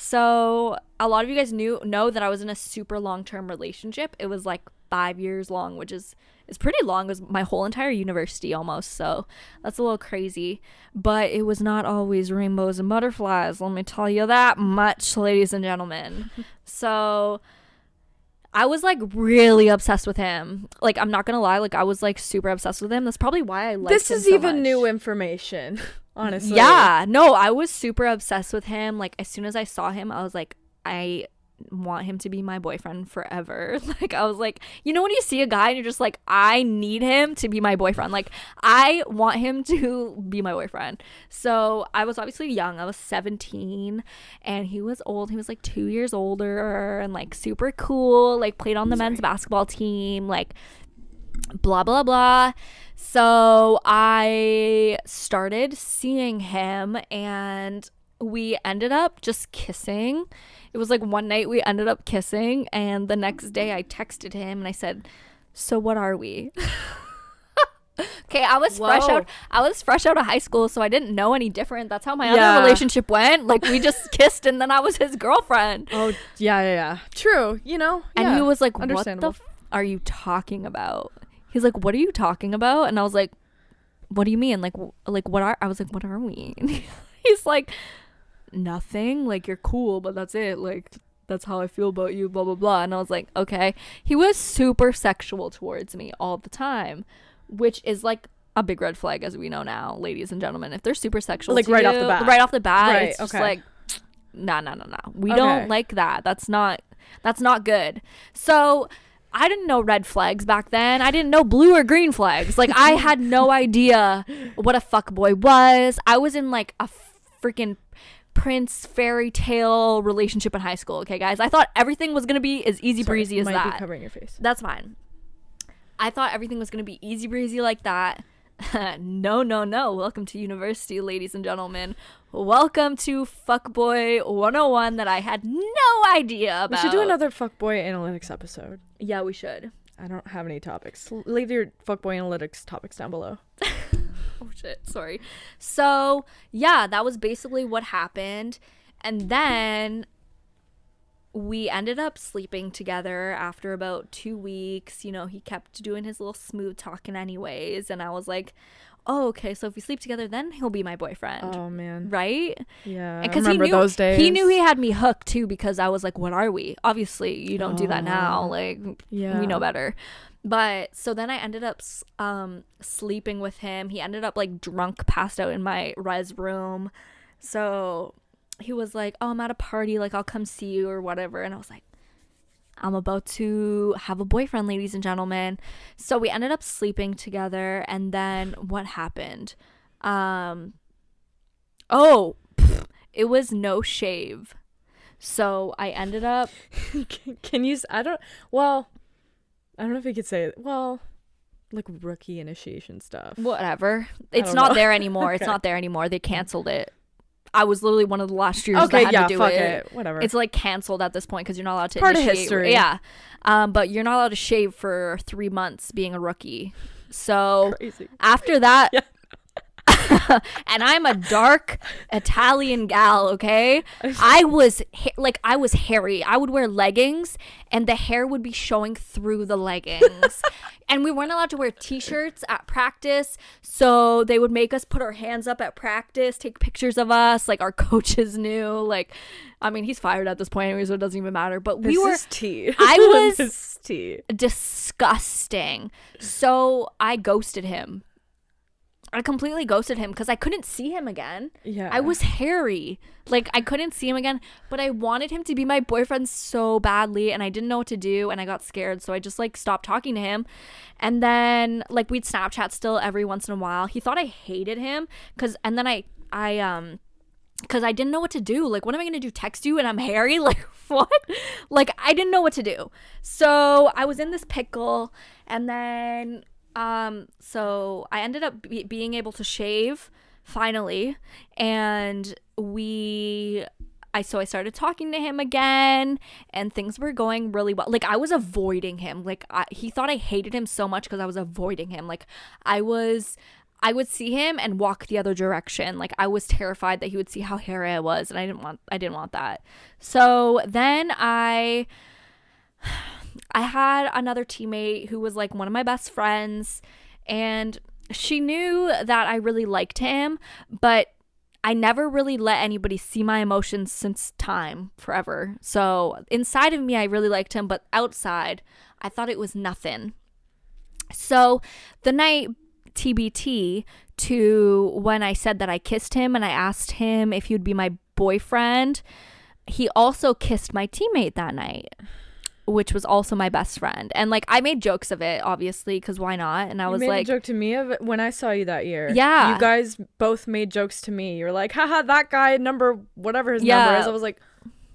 So a lot of you guys know that I was in a super long-term relationship. It was like 5 years long, which is pretty long. It was my whole entire university almost, so that's a little crazy. But it was not always rainbows and butterflies, let me tell you that much, ladies and gentlemen. So I was like really obsessed with him. Like, I'm not gonna lie, like I was like super obsessed with him. That's probably why I liked him This is so even much. new information, honestly. Yeah, no, I was super obsessed with him. Like, as soon as I saw him, I was like, I want him to be my boyfriend forever. Like, I was like, you know when you see a guy and you're just like, I need him to be my boyfriend. Like, I want him to be my boyfriend. So I was obviously young. I was 17 and he was old. He was like 2 years older and like super cool, like played on the men's basketball team, like blah blah blah. So I started seeing him and we ended up just kissing. It was like one night we ended up kissing, and the next day I texted him and I said, so what are we? Okay, I was fresh out of high school, so I didn't know any different. That's how my other relationship went. Like, we just kissed and then I was his girlfriend. Oh, yeah. True, you know? And he was like, what understandable. the are you talking about? He's like, what are you talking about? And I was like, what do you mean? Like what are, I was like, what are we? And he's like, nothing. Like, you're cool, but that's it. Like, that's how I feel about you, blah, blah, blah. And I was like, okay. He was super sexual towards me all the time, which is like a big red flag, as we know now, ladies and gentlemen. If they're super sexual like to right you, off the bat, right, it's just like, nah. We don't like that. That's not good. So I didn't know red flags back then. I didn't know blue or green flags. Like, I had no idea what a fuckboy was. I was in like a freaking prince fairy tale relationship in high school. Okay, guys, I thought everything was gonna be as easy breezy as might that. Be covering your face. That's fine. I thought everything was gonna be easy breezy like that. No. Welcome to university, ladies and gentlemen. Welcome to Fuckboy 101 that I had no idea about. We should do another fuckboy analytics episode. Yeah, we should. I don't have any topics. Leave your fuckboy analytics topics down below. Oh shit, sorry. So yeah, that was basically what happened. And then we ended up sleeping together after about 2 weeks. You know, he kept doing his little smooth talking anyways, and I was like, oh, okay, so if we sleep together, then he'll be my boyfriend. Oh man. Right? Yeah. I remember those days. He knew he had me hooked too, because I was like, what are we? Obviously you don't do that now. Like, yeah, we know better. But so then I ended up sleeping with him. He ended up like drunk, passed out in my res room. So he was like, oh, I'm at a party, like I'll come see you or whatever. And I was like, I'm about to have a boyfriend, ladies and gentlemen. So we ended up sleeping together. And then what happened? It was no shave. So I ended up can you I don't know if you could say it. Well, like rookie initiation stuff. Whatever. It's not there anymore. Okay. It's not there anymore. They canceled it. I was literally one of the last years that had to do it. Whatever. It's like canceled at this point because you're not allowed to part initiate. Of history. Yeah. But you're not allowed to shave for 3 months being a rookie. So crazy. After that, yeah. And I'm a dark Italian gal, okay? I was hairy. I would wear leggings and the hair would be showing through the leggings. And we weren't allowed to wear t-shirts at practice, so they would make us put our hands up at practice, take pictures of us. Like, our coaches knew. Like, I mean, he's fired at this point anyway, so it doesn't even matter. But I was disgusting. So I ghosted him. I completely ghosted him because I couldn't see him again. Yeah. I was hairy. Like, I couldn't see him again, but I wanted him to be my boyfriend so badly, and I didn't know what to do, and I got scared, so I just, like, stopped talking to him. And then, like, we'd Snapchat still every once in a while. He thought I hated him, because I didn't know what to do. Like, what am I going to do? Text you and I'm hairy? Like, what? Like, I didn't know what to do. So I was in this pickle, and then so I ended up being able to shave finally, and I started talking to him again, and things were going really well. Like, I was avoiding him. Like, he thought I hated him so much because I was avoiding him. Like, I was I would see him and walk the other direction. Like I was terrified that he would see how hairy I was, and I didn't want that. So then I had another teammate who was like one of my best friends, and she knew that I really liked him, but I never really let anybody see my emotions since time forever. So inside of me, I really liked him, but outside, I thought it was nothing. So the night TBT to when I said that I kissed him and I asked him if he would be my boyfriend, he also kissed my teammate that night, which was also my best friend. And like I made jokes of it, obviously, because why not? And I was like, a joke to me of it when I saw you that year. Yeah, you guys both made jokes to me. You're like, haha, that guy number whatever his number is. I was like,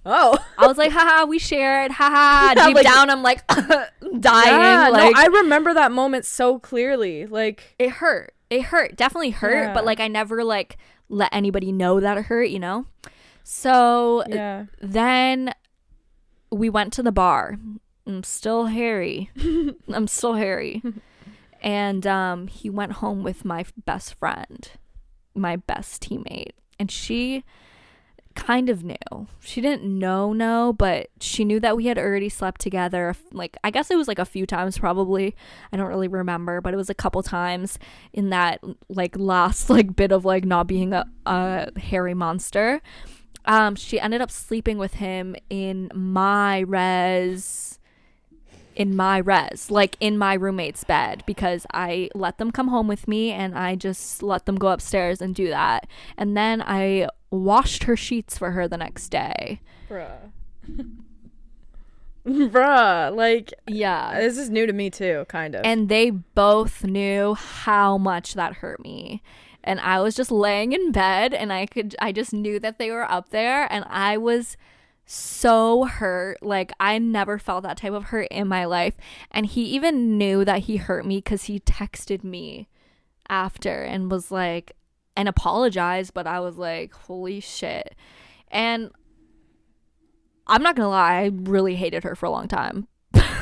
oh. I was like, haha, we shared, haha. Yeah, deep like, down I'm like dying. Yeah, like, no, I remember that moment so clearly. Like it hurt, definitely hurt. Yeah. But like I never like let anybody know that it hurt, So yeah. then we went to the bar. I'm still hairy. And he went home with my best friend, my best teammate. And she kind of knew. She didn't know, but she knew that we had already slept together. Like, I guess it was like a few times probably. I don't really remember, but it was a couple times in that like last like bit of like not being a hairy monster. She ended up sleeping with him in my res, like in my roommate's bed, because I let them come home with me and I just let them go upstairs and do that. And then I washed her sheets for her the next day. Bruh, like, yeah, this is new to me too, kind of. And they both knew how much that hurt me. And I was just laying in bed and I just knew that they were up there, and I was so hurt. Like I never felt that type of hurt in my life. And he even knew that he hurt me because he texted me after and was like, and apologized, but I was like, holy shit. And I'm not gonna lie, I really hated her for a long time.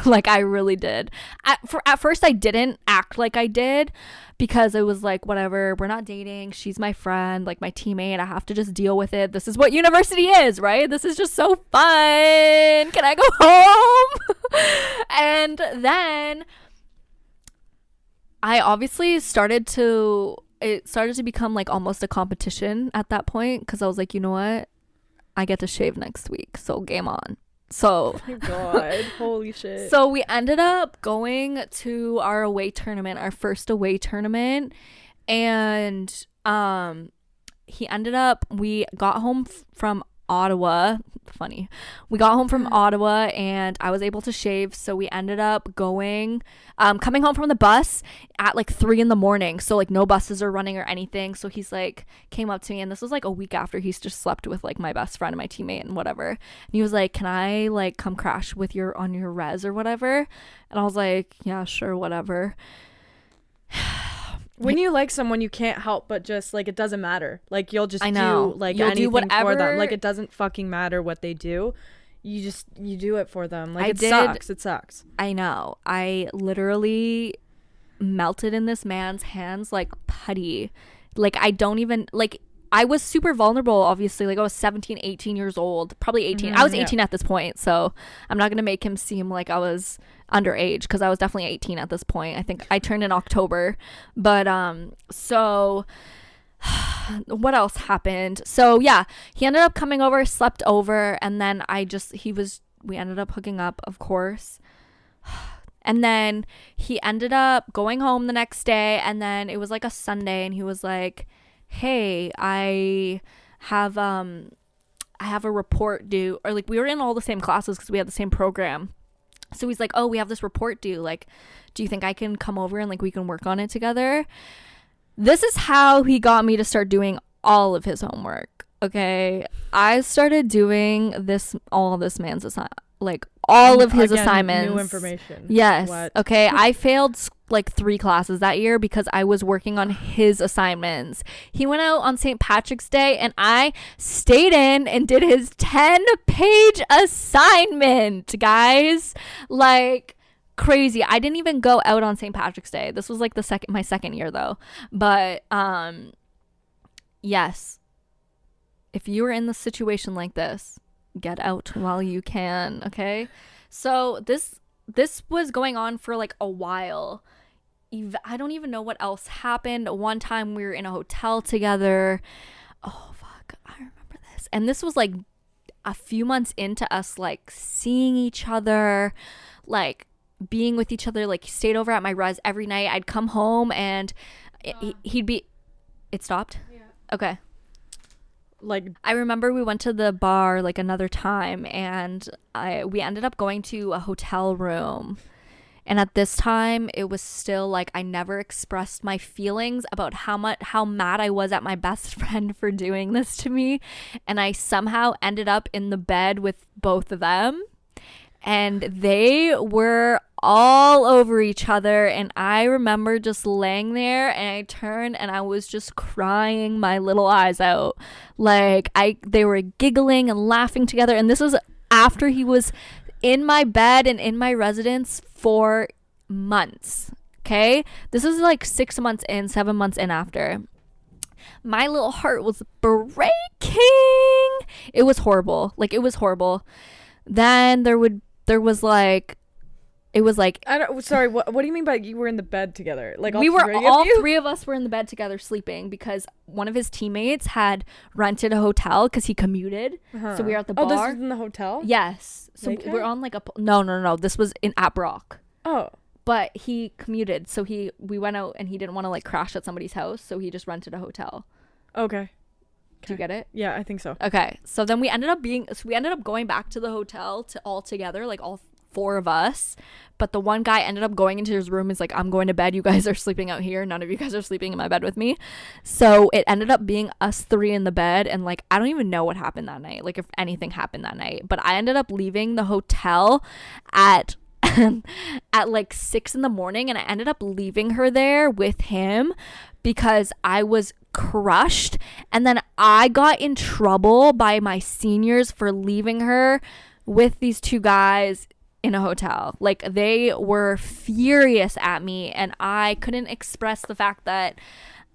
Like I really did. At first I didn't act like I did, because it was like, whatever, we're not dating, she's my friend, like my teammate, I have to just deal with it. This is what university is, right? This is just so fun. Can I go home? And then I obviously it started to become like almost a competition at that point, because I was like, you know what, I get to shave next week, so game on. So oh my god, holy shit. So we ended up going to our first away tournament, and we got home from Ottawa. Funny. We got home from Ottawa and I was able to shave, so we ended up coming home from the bus at like 3 a.m. So like no buses are running or anything. So he's like came up to me, and this was like a week after he's just slept with like my best friend and my teammate and whatever. And he was like, can I like come crash with on your res or whatever? And I was like, yeah, sure, whatever. When you like someone, you can't help but just like, it doesn't matter. Like you'll just do like you'll anything do whatever for them. Like it doesn't fucking matter what they do. You do it for them. Like it sucks. I know. I literally melted in this man's hands like putty. Like I don't even like. I was super vulnerable, obviously. Like I was 17, 18 years old, probably 18. I was 18 at this point, so I'm not gonna make him seem like I was underage, because I was definitely 18 at this point. I think I turned in October. But so what else happened? So yeah, he ended up coming over, slept over, and then we ended up hooking up, of course. And then he ended up going home the next day, and then it was like a Sunday, and he was like, hey, I have a report due, or like we were in all the same classes because we had the same program. So he's like, oh, we have this report due, like, do you think I can come over and like we can work on it together? This is how he got me to start doing all of his homework. Okay, I started doing all of this man's all of his assignments. New information. Yes. What? Okay, I failed like 3 classes that year because I was working on his assignments. He went out on St. Patrick's Day and I stayed in and did his 10-page assignment, guys. Like, crazy. I didn't even go out on St. Patrick's Day. This was like my second year though. But yes, if you are in the situation like this, get out while you can, okay? So this was going on for like a while. I don't even know what else happened. One time we were in a hotel together. Oh fuck, I remember this. And this was like a few months into us like seeing each other, like being with each other. Like he stayed over at my res every night. I'd come home and he'd be. It stopped? Yeah. Okay. Like, I remember we went to the bar like another time, and we ended up going to a hotel room. And at this time, it was still like I never expressed my feelings about how mad I was at my best friend for doing this to me. And I somehow ended up in the bed with both of them. And they were all over each other. And I remember just laying there, and I turned and I was just crying my little eyes out. Like they were giggling and laughing together. And this was after he was in my bed and in my residence for months. Okay, this is like 6 months in, 7 months in after. My little heart was breaking. It was horrible. Like it was horrible. Then it was like I don't. Sorry. What do you mean by you were in the bed together? Like all three of us were in the bed together sleeping because one of his teammates had rented a hotel because he commuted. So we were at the bar. Oh, this was in the hotel. Yes. So we're on like a no. This was at Brock. Oh. But he commuted, so we went out and he didn't want to like crash at somebody's house, so he just rented a hotel. Okay. Do you get it? Yeah, I think so. Okay. So then we ended up going back to the hotel to all together, like all 4 of us. But the one guy ended up going into his room. He's like, I'm going to bed. You guys are sleeping out here. None of you guys are sleeping in my bed with me. So it ended up being us 3 in the bed. And like, I don't even know what happened that night. Like if anything happened that night, but I ended up leaving the hotel at like 6 in the morning, and I ended up leaving her there with him because I was crushed. And then I got in trouble by my seniors for leaving her with these 2 guys in a hotel. Like they were furious at me, and I couldn't express the fact that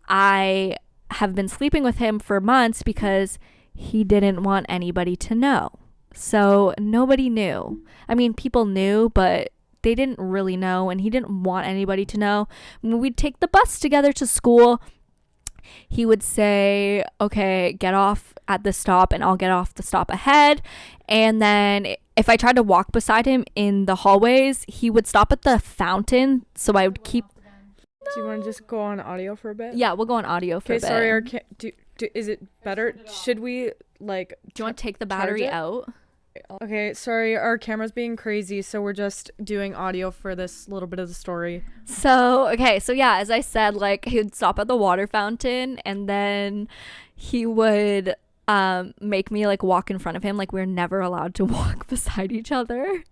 I have been sleeping with him for months because he didn't want anybody to know. So nobody knew. I mean, people knew, but they didn't really know, and he didn't want anybody to know. When we'd take the bus together to school, he would say, okay, get off at this stop and I'll get off the stop ahead. And then if I tried to walk beside him in the hallways, he would stop at the fountain. So I would keep. Do you want to just go on audio for a bit? Yeah, we'll go on audio for a bit. Okay, sorry. Is it better? Should we like? Do you want to take the battery out? Okay, sorry, our camera's being crazy, so we're just doing audio for this little bit of the story. So yeah, as I said, like he would stop at the water fountain, and then he would make me like walk in front of him. Like we're never allowed to walk beside each other.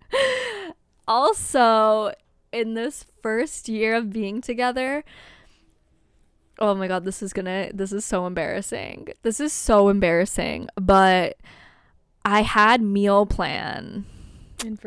Also, in this first year of being together, oh my god, this is so embarrassing. This is so embarrassing, but I had meal plan in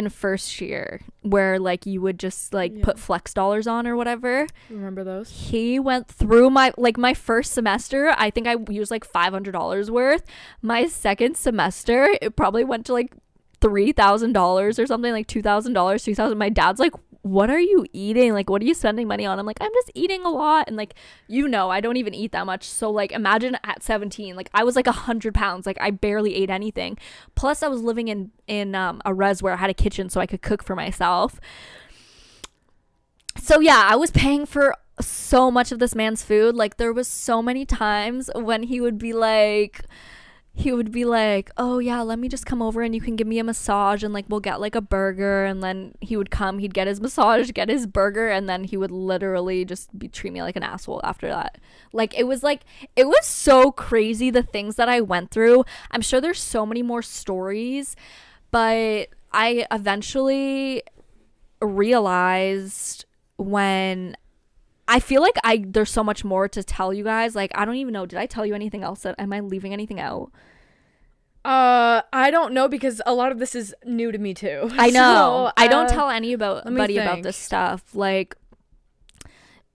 first year where like you would just like put flex dollars on or whatever. Remember those? He went through my first semester, I think I used like $500 worth. My second semester, it probably went to like $3,000 or something, like $2,000, $3,000. My dad's like, what are you eating? Like, what are you spending money on? I'm like, I'm just eating a lot. And like, I don't even eat that much. So like, imagine at 17, like I was like 100 pounds. Like I barely ate anything. Plus I was living in a res where I had a kitchen so I could cook for myself. So yeah, I was paying for so much of this man's food. Like there was so many times when he would be like, oh yeah, let me just come over and you can give me a massage and like we'll get like a burger. And then he'd get his massage, get his burger, and then he would literally just treat me like an asshole after that. Like it was so crazy, the things that I went through. I'm sure there's so many more stories, but I eventually realized when I feel like there's so much more to tell you guys. Like, I don't even know. Did I tell you anything else? Am I leaving anything out? I don't know because a lot of this is new to me too. I know. So, I don't tell let me anybody about think. this stuff. Like,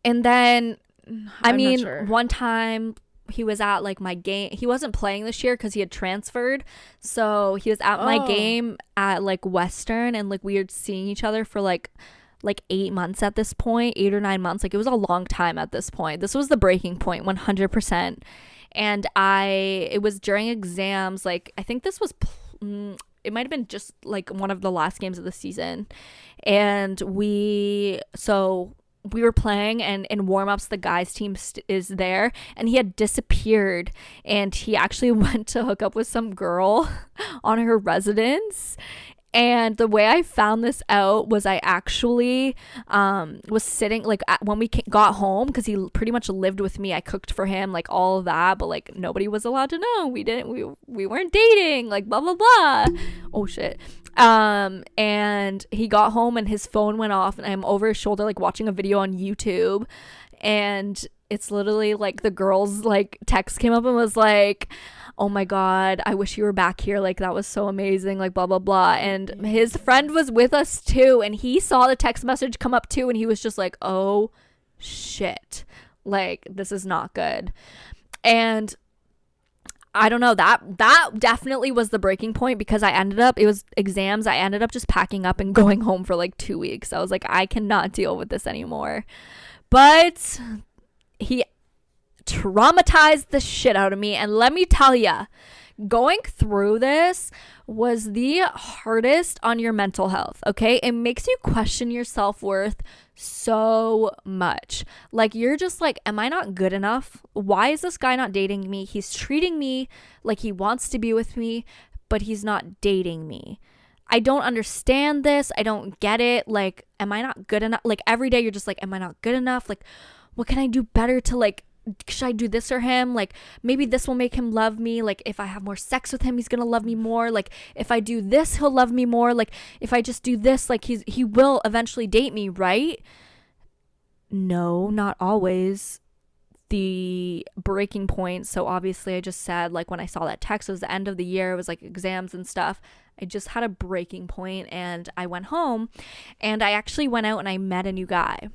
and then, I I'm not mean, sure. one time he was at like my game. He wasn't playing this year because he had transferred. So he was at my Oh. game at like Western, and like we were seeing each other for like 8 months at this point, 8 or 9 months. Like it was a long time at this point. This was the breaking point, 100%. And it was during exams. Like I think this was, it might have been just like one of the last games of the season. And we were playing, and in warm-ups the guys team is there, and he had disappeared, and he actually went to hook up with some girl on her residence. And the way I found this out was I actually was sitting like when we got home, because he pretty much lived with me. I cooked for him, like all of that, but like nobody was allowed to know. We weren't dating, like blah blah blah. Oh shit. And he got home and his phone went off, and I'm over his shoulder like watching a video on YouTube, and it's literally like the girl's like text came up and was like, oh my god, I wish you were back here, like that was so amazing, like blah blah blah. And his friend was with us too, and he saw the text message come up too, and he was just like, oh shit, like this is not good. And I don't know, that definitely was the breaking point, because it was exams. I ended up just packing up and going home for like 2 weeks. I was like, I cannot deal with this anymore. But he traumatized the shit out of me, and let me tell ya, going through this was the hardest on your mental health. Okay, it makes you question your self-worth so much. Like you're just like, am I not good enough? Why is this guy not dating me? He's treating me like he wants to be with me, but he's not dating me. I don't understand this. I don't get it. Like, am I not good enough? Like every day you're just like, am I not good enough? Like, what can I do better to like, should I do this for him? Like maybe this will make him love me. Like if I have more sex with him, he's gonna love me more. Like if I do this, he'll love me more. Like if I just do this, like he will eventually date me, right? No, not always. The breaking point, so obviously I just said, like when I saw that text, it was the end of the year, it was like exams and stuff. I just had a breaking point, and I went home, and I actually went out and I met a new guy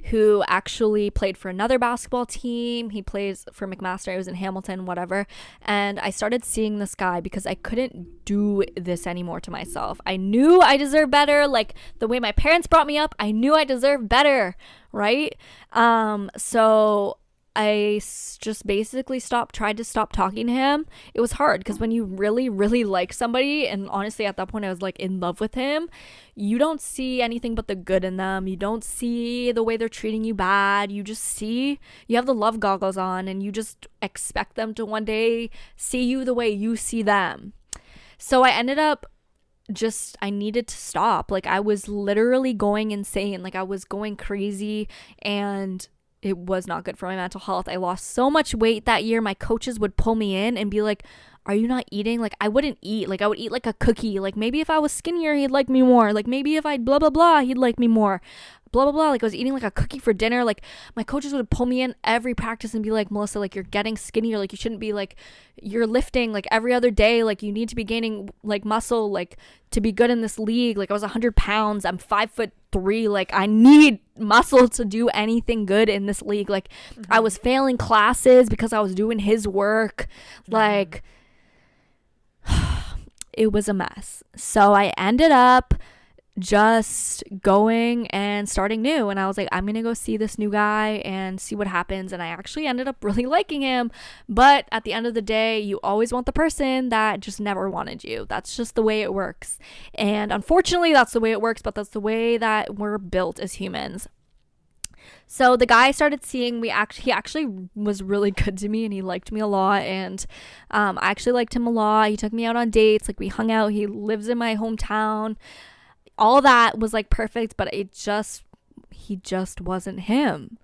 who actually played for another basketball team. He plays for McMaster. I was in Hamilton, whatever. And I started seeing this guy because I couldn't do this anymore to myself. I knew I deserved better. Like the way my parents brought me up, I knew I deserved better, right? So just basically tried to stop talking to him. It was hard because when you really, really like somebody, and honestly at that point I was like in love with him, you don't see anything but the good in them. You don't see the way they're treating you bad. You have the love goggles on, and you just expect them to one day see you the way you see them. So I ended up I needed to stop. Like I was literally going insane. Like I was going crazy, and it was not good for my mental health. I lost so much weight that year. My coaches would pull me in and be like, are you not eating? Like I wouldn't eat. Like I would eat like a cookie. Like maybe if I was skinnier, he'd like me more. Like maybe if I blah blah blah, he'd like me more. Blah blah blah. Like I was eating like a cookie for dinner. Like my coaches would pull me in every practice and be like, Melissa, like you're getting skinnier. Like you shouldn't be, like you're lifting like every other day. Like you need to be gaining like muscle, like to be good in this league. Like I was 100 pounds. I'm 5'3". Like I need muscle to do anything good in this league. Like I was failing classes because I was doing his work. Like it was a mess. So I ended up just going and starting new, and I was like, I'm gonna go see this new guy and see what happens. And I actually ended up really liking him, but at the end of the day, you always want the person that just never wanted you. That's just the way it works, and unfortunately that's the way it works, but that's the way that we're built as humans. So the guy I started seeing, he actually was really good to me, and he liked me a lot, and I actually liked him a lot. He took me out on dates, like we hung out. He lives in my hometown. All that was like perfect, but he just wasn't him.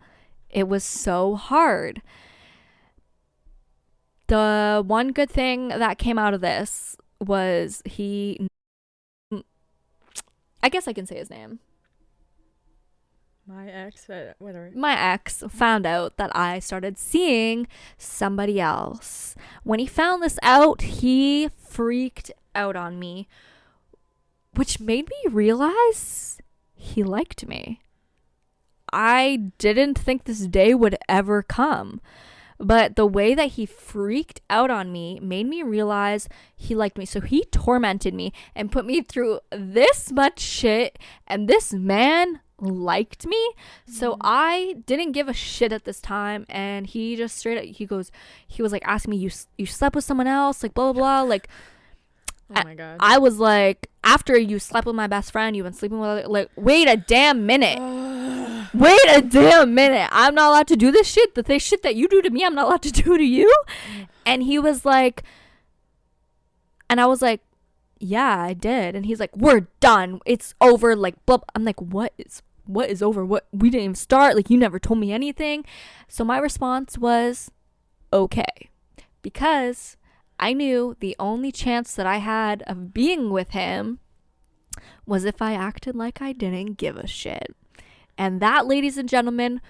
It was so hard. The one good thing that came out of this was I guess I can say his name. My ex, whatever. My ex found out that I started seeing somebody else. When he found this out, he freaked out on me, which made me realize he liked me. I didn't think this day would ever come, but the way that he freaked out on me made me realize he liked me. So he tormented me and put me through this much shit, and this man liked me. So I didn't give a shit at this time, and he just straight up, he was like asking me, you slept with someone else, like blah blah blah, like, oh my god. I was like, after you slept with my best friend, you've been sleeping with other, like, wait a damn minute. Wait a damn minute. I'm not allowed to do this shit. The shit that you do to me, I'm not allowed to do to you. And he was like, and I was like, yeah, I did. And he's like, we're done. It's over. Like, blah. I'm like, what is over? What? We didn't even start. Like, you never told me anything. So my response was, okay. Because I knew the only chance that I had of being with him was if I acted like I didn't give a shit. And that, ladies and gentlemen,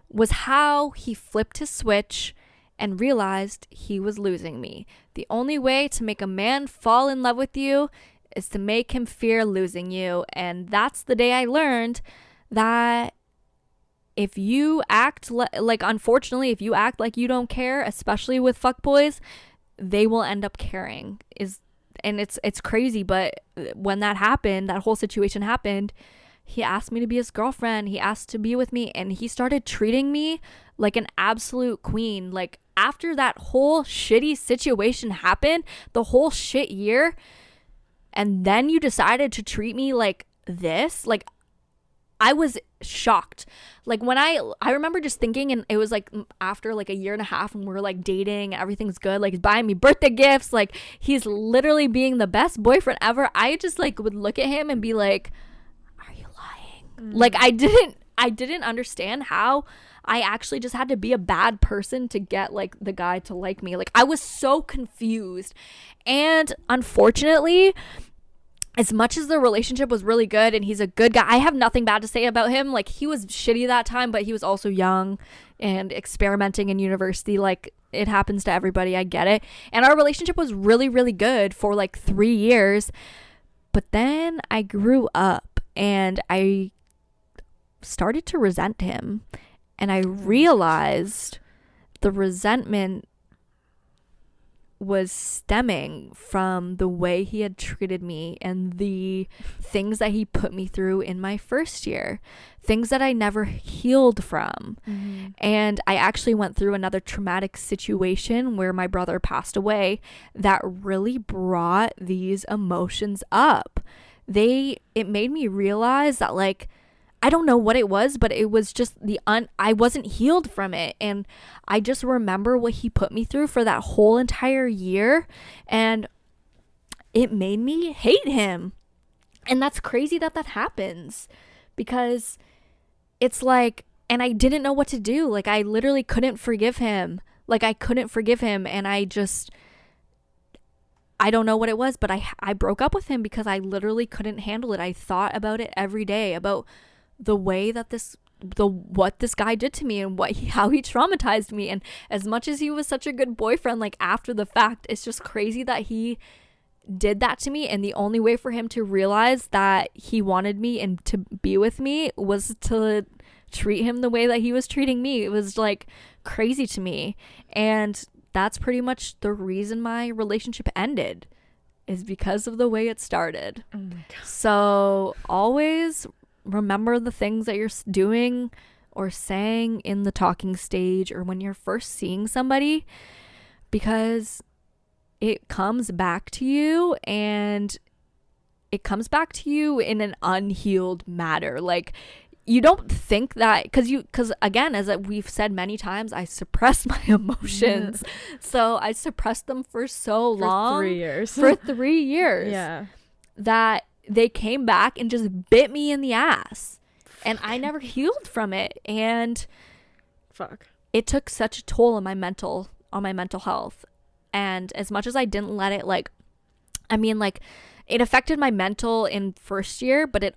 was how he flipped his switch and realized he was losing me. The only way to make a man fall in love with you is to make him fear losing you. And that's the day I learned that if you act like, unfortunately, if you act like you don't care, especially with fuckboys, they will end up caring. And it's crazy, but when that happened, that whole situation happened, he asked me to be his girlfriend. He asked to be with me, and he started treating me like an absolute queen. Like, after that whole shitty situation happened, the whole shit year, and then you decided to treat me like this, like, I was shocked. Like, when I remember just thinking, and it was like after like a year and a half, and we're like dating, everything's good, like he's buying me birthday gifts, like he's literally being the best boyfriend ever. I just like would look at him and be like, like, I didn't understand how I actually just had to be a bad person to get like the guy to like me. Like, I was so confused. And unfortunately, as much as the relationship was really good and he's a good guy, I have nothing bad to say about him. Like, he was shitty that time, but he was also young and experimenting in university. Like, it happens to everybody. I get it. And our relationship was really, really good for like 3 years. But then I grew up and I started to resent him, and I realized the resentment was stemming from the way he had treated me and the things that he put me through in my first year, things that I never healed from. And I actually went through another traumatic situation where my brother passed away that really brought these emotions up. It made me realize that, like, I don't know what it was, but it was just I wasn't healed from it. And I just remember what he put me through for that whole entire year. And it made me hate him. And that's crazy that happens, because it's like, and I didn't know what to do. Like, I literally couldn't forgive him. Like, I couldn't forgive him. And I don't know what it was, but I broke up with him because I literally couldn't handle it. I thought about it every day, about the way that what this guy did to me and how he traumatized me. And as much as he was such a good boyfriend, like, after the fact, it's just crazy that he did that to me. And the only way for him to realize that he wanted me and to be with me was to treat him the way that he was treating me. It was like crazy to me. And that's pretty much the reason my relationship ended, is because of the way it started. Oh my God. So always remember the things that you're doing or saying in the talking stage or when you're first seeing somebody, because it comes back to you, and it comes back to you in an unhealed matter. Like, you don't think that, because again, as we've said many times, I suppress my emotions. So I suppressed them for so long. For 3 years. For 3 years. Yeah. That they came back and just bit me in the ass. And I never healed from it. And it took such a toll on my mental health. And as much as I didn't let it, like, I mean, like, it affected my mental in first year, but it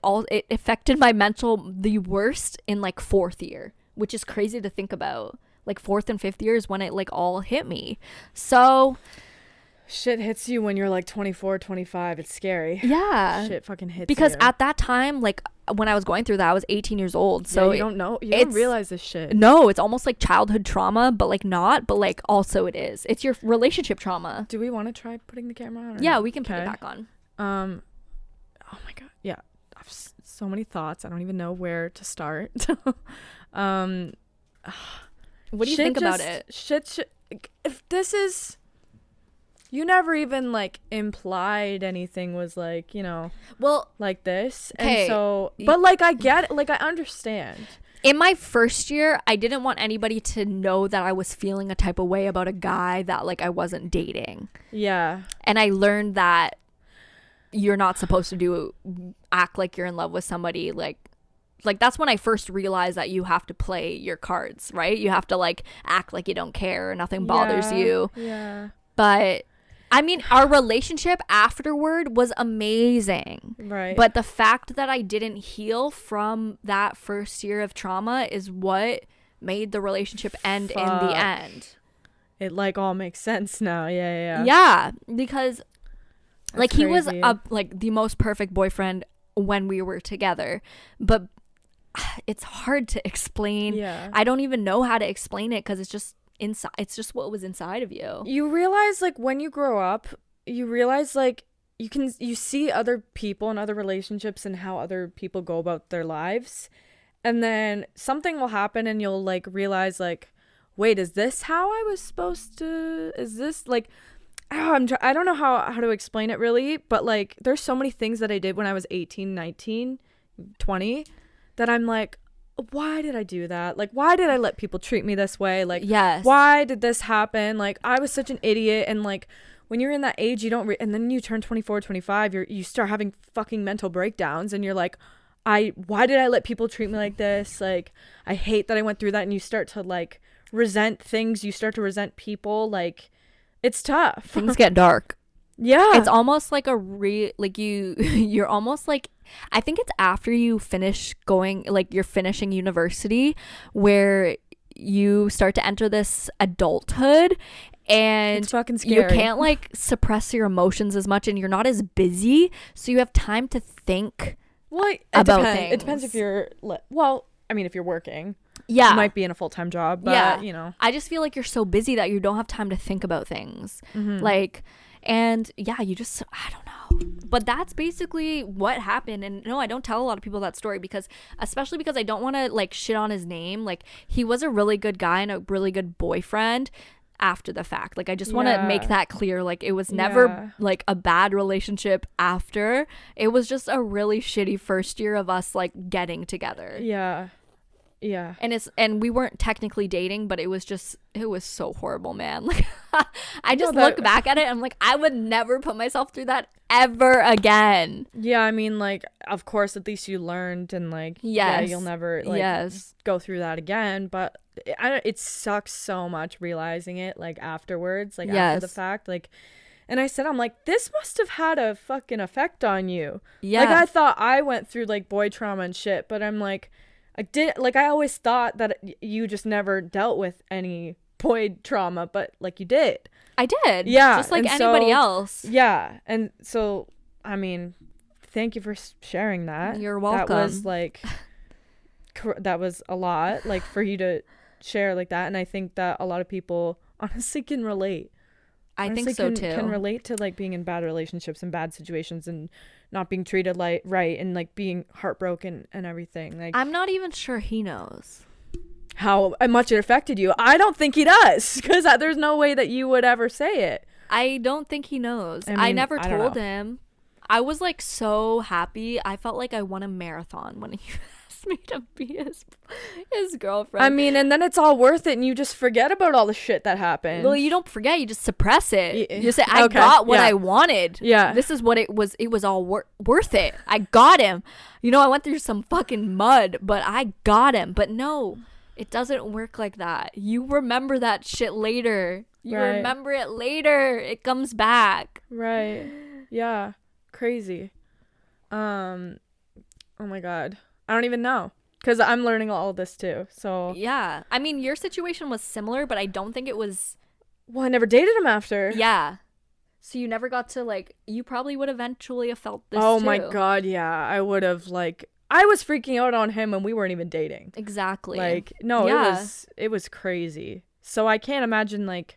affected my mental the worst in like fourth year, which is crazy to think about. Like fourth and fifth year is when it like all hit me. So shit hits you when you're like 24, 25. It's scary. Yeah. Shit fucking hits because you. at that time, like when I was going through that, I was 18 years old. So yeah, you don't know. You don't realize this shit. No, it's almost like childhood trauma, but like not, but like also it is. It's your relationship trauma. Do we want to try putting the camera on? Yeah, we can put it back on. Oh my God. Yeah. I have so many thoughts. I don't even know where to start. What do you think about it? Shit. If this is, you never even like implied anything was like, you know, well, like this. Okay. And so, but like I get it. Like I understand. In my first year, I didn't want anybody to know that I was feeling a type of way about a guy that like I wasn't dating. Yeah. And I learned that you're not supposed to act like you're in love with somebody. Like that's when I first realized that you have to play your cards, right? You have to like act like you don't care, nothing bothers you. Yeah. But I mean, our relationship afterward was amazing. Right. But the fact that I didn't heal from that first year of trauma is what made the relationship end in the end. It like all makes sense now. Yeah. Yeah, because like That's he was crazy. like the most perfect boyfriend when we were together, but it's hard to explain. Yeah. I don't even know how to explain it because it's just inside. It's just what was inside of you. You realize like when you grow up, you realize like you see other people and other relationships and how other people go about their lives, and then something will happen and you'll like realize like, wait, is this how I was supposed to? Is this like? Oh, I don't know how to explain it really, but like there's so many things that I did when I was 18, 19, 20 that I'm like, why did I do that? Like, why did I let people treat me this way? Like, yes. Why did this happen? Like, I was such an idiot. And like, when you're in that age, you don't, and then you turn 24, 25, you start having fucking mental breakdowns and you're like, why did I let people treat me like this? Like, I hate that I went through that. And you start to like resent things. You start to resent people. Like, it's tough. Things get dark. Yeah. It's almost like you're almost like, I think it's after you finish going, like you're finishing university where you start to enter this adulthood and it's fucking scary. You can't like suppress your emotions as much and you're not as busy. So you have time to think about things. It depends if you're, well, I mean, if you're working. Yeah. You might be in a full-time job, but yeah. you know. I just feel like you're so busy that you don't have time to think about things. Mm-hmm. Like, and yeah, you just, I don't know. But that's basically what happened. And no, I don't tell a lot of people that story especially because I don't want to like shit on his name. Like he was a really good guy and a really good boyfriend after the fact. Like I just want to make that clear. Like it was never like a bad relationship after. It was just a really shitty first year of us like getting together. Yeah. Yeah. And we weren't technically dating, but it was so horrible, man. Like I just look back at it and I'm like, I would never put myself through that ever again. Yeah, I mean, like, of course, at least you learned and like, yeah, you'll never like go through that again. But it sucks so much realizing it like afterwards, like after the fact, like. And I said, I'm like, this must have had a fucking effect on you. Yeah. Like I thought I went through like boy trauma and shit, but I'm like. I always thought that you just never dealt with any boy trauma, but like you did. I did. Yeah. Just like anybody else. Yeah. And so, I mean, thank you for sharing that. You're welcome. That was like, that was a lot, like for you to share like that. And I think that a lot of people honestly can relate. I think so too. Can relate to like being in bad relationships and bad situations and not being treated like right and like being heartbroken and everything. Like I'm not even sure he knows how much it affected you. I don't think he does because there's no way that you would ever say it. I don't think he knows. I mean, never told him. I was like so happy. I felt like I won a marathon when he asked me to be his girlfriend. I mean, and then it's all worth it and you just forget about all the shit that happened. Well, you don't forget, you just suppress it. You say, I got what I wanted. Yeah. This is what it was. It was all worth it. I got him. You know, I went through some fucking mud, but I got him. But no, it doesn't work like that. You remember that shit later. You remember it later. It comes back. Right. Yeah. Crazy. Oh my God. I don't even know. Because I'm learning all of this too. So. Yeah. I mean, your situation was similar, but I don't think it was. Well, I never dated him after. Yeah. So you never got to, like, you probably would eventually have felt this Oh too. my God, yeah. I would have, like, I was freaking out on him and we weren't even dating. Exactly. Like, no, Yeah. it was crazy. So I can't imagine, like,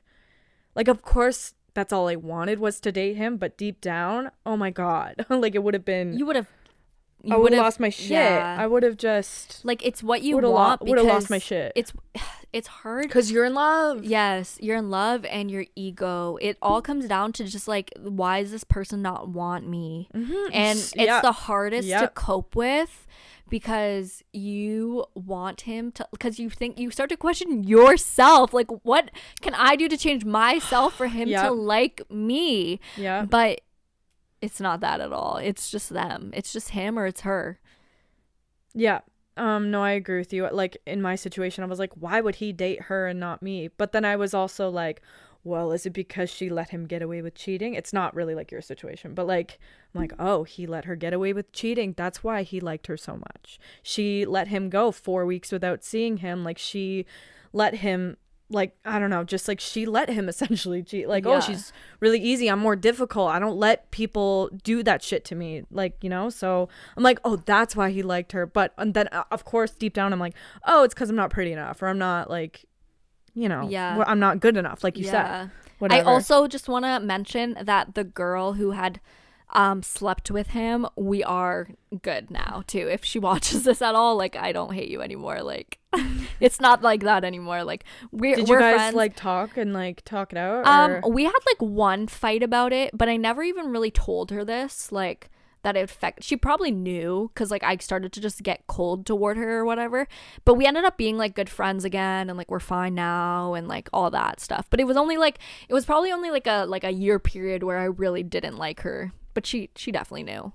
of course that's all I wanted was to date him, but deep down, oh my God. Like, it would have been, You would have. I would have lost my shit. Yeah. I would have just, Like, it's what you would have want because lost my shit. it's hard. Because you're in love. Yes, you're in love and your ego. It all comes down to just like, why does this person not want me? Mm-hmm. And it's Yeah. the hardest to Yep. cope with because you want him to, because you think, you start to question yourself. Like, what can I do to change myself for him Yep. to like me? Yeah. But it's not that at all. It's just them. It's just him or it's her. Yeah. No, I agree with you. Like, in my situation, I was like, why would he date her and not me? But then I was also like, well, is it because she let him get away with cheating? It's not really like your situation, but like, I'm like, oh, he let her get away with cheating. That's why he liked her so much. She let him go 4 weeks without seeing him. Like, she let him, like, I don't know, just like she let him essentially cheat. Like, Yeah. oh, she's really easy. I'm more difficult. I don't let people do that shit to me. Like, you know, so I'm like, oh, that's why he liked her. But and then, of course, deep down, I'm like, oh, it's because I'm not pretty enough, or I'm not, like, you know, Yeah. I'm not good enough, like you said. Whatever. I also just want to mention that the girl who had slept with him, we are good now too. If she watches this at all, like, I don't hate you anymore. Like, it's not like that anymore. Like, we're Did you guys friends. like talk it out? Or? We had like one fight about it, but I never even really told her this, like, that it she probably knew because like I started to just get cold toward her or whatever, but we ended up being like good friends again and like we're fine now and like all that stuff. But it was probably only like a year period where I really didn't like her, but she definitely knew.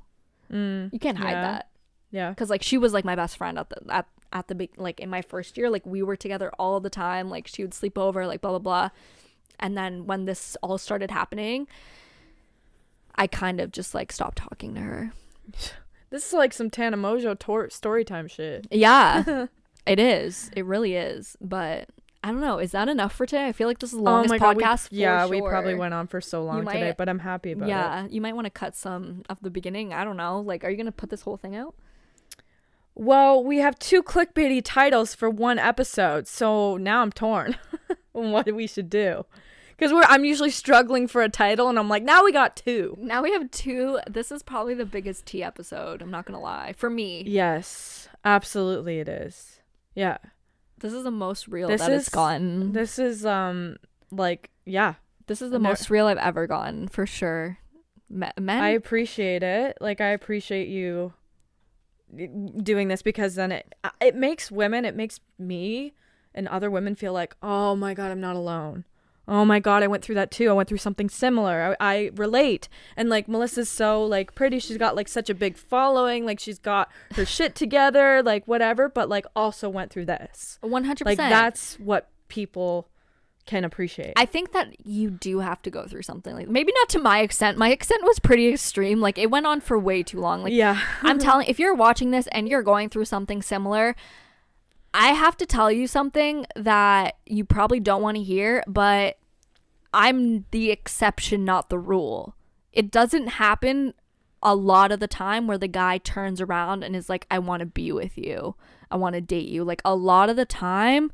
You can't hide that. Yeah. Because like she was like my best friend at the big, like in my first year, like we were together all the time, like she would sleep over, like blah blah blah. And then when this all started happening, I kind of just like stopped talking to her. This is like some Tana Mojo story time shit. Yeah. It is, it really is. But I don't know, is that enough for today? I feel like this is the longest podcast we probably went on for so long today, but I'm happy about it. Yeah, you might want to cut some of the beginning. I don't know, like, are you gonna put this whole thing out? Well, we have 2 clickbaity titles for one episode, so now I'm torn on what we should do. Because I'm usually struggling for a title, and I'm like, now we got 2. Now we have 2. This is probably the biggest tea episode, I'm not gonna lie, for me. Yes, absolutely it is. Yeah. This is the most real it's gotten. This is, like, yeah. This is the most real I've ever gotten, for sure. Men? I appreciate it. Like, I appreciate you doing this because then it makes me and other women feel like, oh my God, I'm not alone. Oh my God, I went through that too. I went through something similar. I relate. And like Melissa's so like pretty. She's got like such a big following. Like she's got her shit together, like whatever, but like also went through this. 100%. Like that's what people can appreciate. I think that you do have to go through something like, maybe not to my extent. My extent was pretty extreme. Like it went on for way too long. Like yeah. I'm telling, if you're watching this and you're going through something similar, I have to tell you something that you probably don't want to hear, but I'm the exception, not the rule. It doesn't happen a lot of the time where the guy turns around and is like, I want to be with you. I want to date you. Like a lot of the time,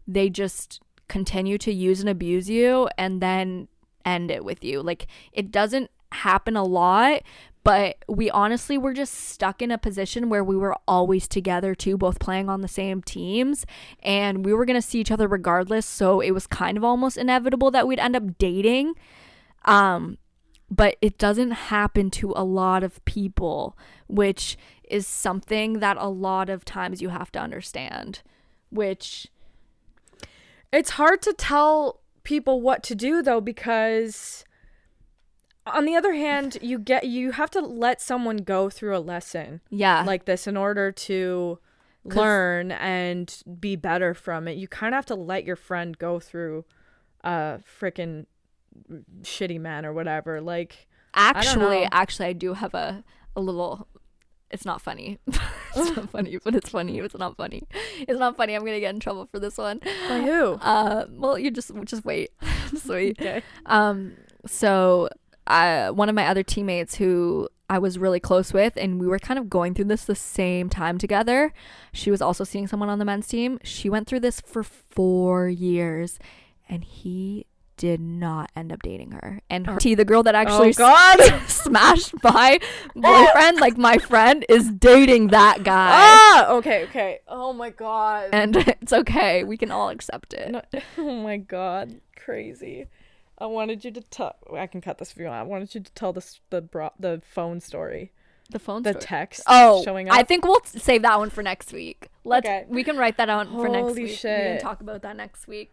they just continue to use and abuse you and then end it with you. Like it doesn't happen a lot, but we honestly were just stuck in a position where we were always together too, both playing on the same teams, and we were going to see each other regardless, so it was kind of almost inevitable that we'd end up dating. But it doesn't happen to a lot of people, which is something that a lot of times you have to understand, which it's hard to tell people what to do though, because on the other hand, you have to let someone go through a lesson like this in order to learn and be better from it. You kind of have to let your friend go through a freaking shitty man or whatever. Like, Actually, know. I do have a little. It's not funny. It's not funny, but it's funny. It's not funny. It's not funny. I'm gonna get in trouble for this one. By who? Well, you just wait. Just wait. Okay. So one of my other teammates who I was really close with, and we were kind of going through this the same time together. She was also seeing someone on the men's team. She went through this for 4 years, and he did not end up dating her. And T, the girl that actually smashed my boyfriend, like my friend, is dating that guy. Okay. Oh my god. And it's okay. We can all accept it. No, oh my god, crazy. I wanted you to tell. I can cut this if you want. I wanted you to tell the phone story. The phone the story? text showing up. I think we'll save that one for next week. We can write that out for next week. Shit. We can talk about that next week.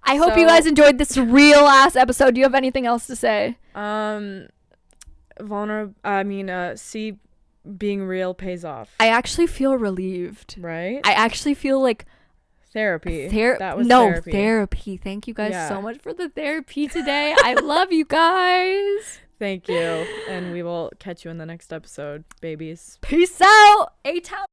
I hope you guys enjoyed this real ass episode. Do you have anything else to say? See, being real pays off. I actually feel relieved. Right? I actually feel like therapy. That was therapy. Therapy. Thank you guys so much for the therapy today. I love you guys. Thank you. And we will catch you in the next episode, babies. Peace out. A-Town.